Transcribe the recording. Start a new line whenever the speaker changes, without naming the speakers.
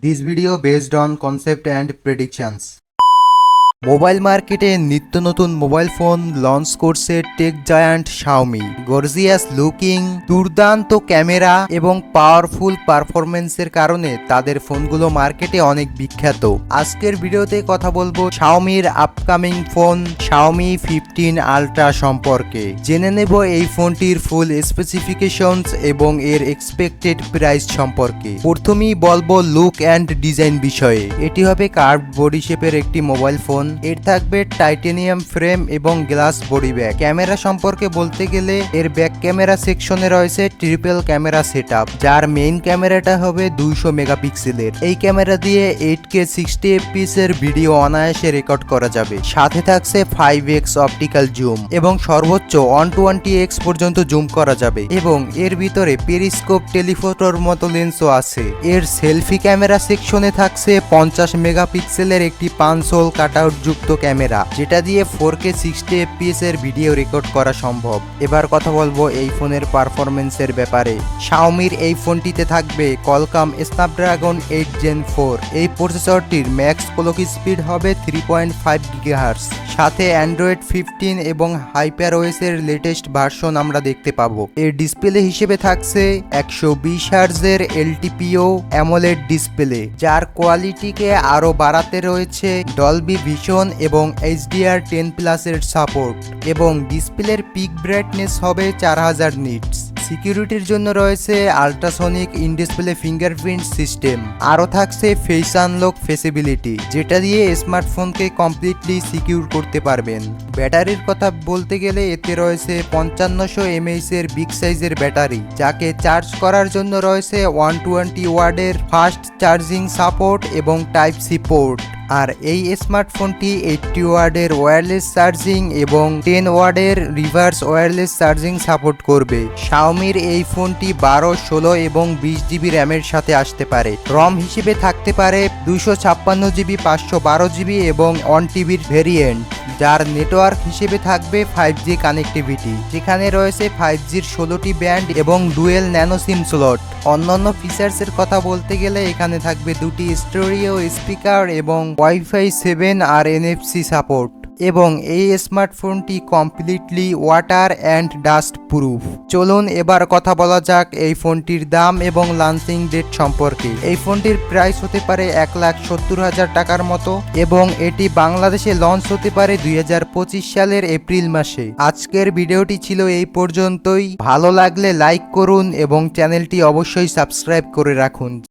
This video based on concept and predictions. Mobile মার্কেটে নিত্য নতুন মোবাইল ফোন লঞ্চ করছে tech giant Xiaomi. Gorgeous looking, দুর্দান্ত camera এবং পাওয়ারফুল পারফরমেন্সের কারণে তাদের ফোনগুলো মার্কেটে অনেক বিখ্যাত। আজকের ভিডিওতে কথা বলবো শাওমির আপকামিং ফোন শাওমি 15 আলট্রা সম্পর্কে। জেনে নেব এই ফোনটির ফুল স্পেসিফিকেশনস এবং এর এক্সপেক্টেড প্রাইস সম্পর্কে। প্রথমেই বলবো লুক অ্যান্ড ডিজাইন বিষয়ে। এটি হবে কার্ভড বডি শেপের একটি মোবাইল ফোন। এর থাকবে টাইটেনিয়াম ফ্রেম এবং গ্লাস বডি ব্যাগ। ক্যামেরা সম্পর্কে বলতে গেলে এর ব্যাক ক্যামেরা সেকশনে রয়েছে ট্রিপল ক্যামেরা সেটআপ, যার মেইন ক্যামেরাটা হবে 200 মেগাপিক্সেলের। এই ক্যামেরা দিয়ে 8K 60 fps এর ভিডিও অনায়াসে রেকর্ড করা যাবে। সাথে থাকছে 5x অপটিক্যাল জুম এবং সর্বোচ্চ 120x পর্যন্ত জুম করা যাবে এবং এর ভিতরে পেরিস্কোপ টেলিফোটোর মতো লেন্সও আছে। এর সেলফি ক্যামেরা সেকশনে থাকছে 50 মেগাপিক্সেলের একটি 5 হোল কাটআউট যুক্ত ক্যামেরা, যেটা দিয়ে 4K 60 fps এর ভিডিও রেকর্ড করা সম্ভব। এবার কথা বলবো এই ফোনের পারফরমেন্সের ব্যাপারে। শাওমির এই ফোনটিতে থাকবে কলকাম স্ন্যাপড্রাগন 8 Gen 4। এই প্রসেসরটির ম্যাক্স ক্লক স্পিড হবে 3.5 GHz। সাথে অ্যান্ড্রয়েড 15 এবং হাইপারওএস এর লেটেস্ট ভার্সন আমরা দেখতে পাবো। এর ডিসপ্লে হিসেবে থাকছে 120 Hz এর LTPO অ্যামোলেড ডিসপ্লে, যার কোয়ালিটিকে আরো বাড়াতে রয়েছে ডলবি ভিশন এবং HDR10+ এর সাপোর্ট এবং ডিসপ্লের পিক ব্রাইটনেস হবে 4000 নিটস। সিকিউরিটির জন্য রয়েছে ultrasonic in display fingerprint system. আরও থাকছে ফেস আনলক ফেসিবিলিটি, যেটা দিয়ে স্মার্টফোনকে কমপ্লিটলি সিকিউর করতে পারবেন। ব্যাটারির কথা বলতে গেলে এতে রয়েছে 5500 mAh এর বিগ সাইজের ব্যাটারি, যাকে চার্জ করার জন্য রয়েছে 120 ওয়াটের ফাস্ট চার্জিং সাপোর্ট এবং টাইপ সি পোর্ট। আর এই স্মার্টফোনটি 80 ওয়াটের ওয়্যারলেস চার্জিং এবং 10 ওয়াটের রিভার্স ওয়্যারলেস চার্জিং সাপোর্ট করবে। শাওমির এই ফোনটি 12, 16 এবং 20 জিবি র্যামের সাথে আসতে পারে। রম হিসেবে থাকতে পারে 256 জিবি, 512 জিবি এবং 1TB ভেরিয়েন্ট, যার নেটওয়ার্ক হিসেবে থাকবে 5G কানেক্টিভিটি, যেখানে রয়েছে 5Gর 16টি ব্যান্ড এবং ডুয়েল ন্যানো সিম স্লট। অন্যান্য ফিচার্সের কথা বলতে গেলে এখানে থাকবে 2টি স্টেরিও স্পিকার এবং ওয়াইফাই 7 আর NFC সাপোর্ট। এবং এই স্মার্টফোনটি completely water and dust proof. চলুন এবার কথা বলা যাক এই ফোনটির দাম এবং লঞ্চিং ডেট সম্পর্কে। এই ফোনটির প্রাইস হতে পারে 1,70,000 টাকার মতো এবং এটি বাংলাদেশে লঞ্চ হতে পারে 2025 সালের এপ্রিল মাসে। আজকের ভিডিওটি ছিল এই পর্যন্তই। ভালো লাগলে লাইক করুন এবং চ্যানেলটি অবশ্যই সাবস্ক্রাইব করে রাখুন।